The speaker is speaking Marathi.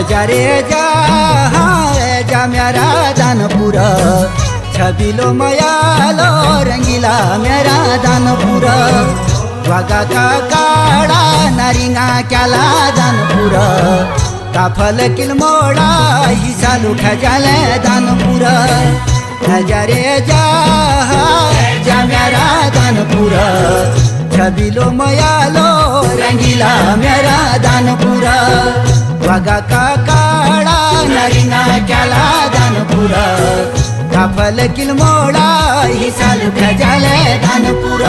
जा रे जा मेरा दानपुर छबिलो मयालो रंगीला मेरा दानपुर वागा का काळा नारिंगा क्याला दानपुर काफल किल मोडा ही सालू खजाले दानपुर जा रे जा मेरा दानपुर छबिलो मयालो रंगीला मेरा दानपुर वागा का काळा नारिंगा क्याला दानपुर काफल किल मोडा ही सालू खजाले दानपुर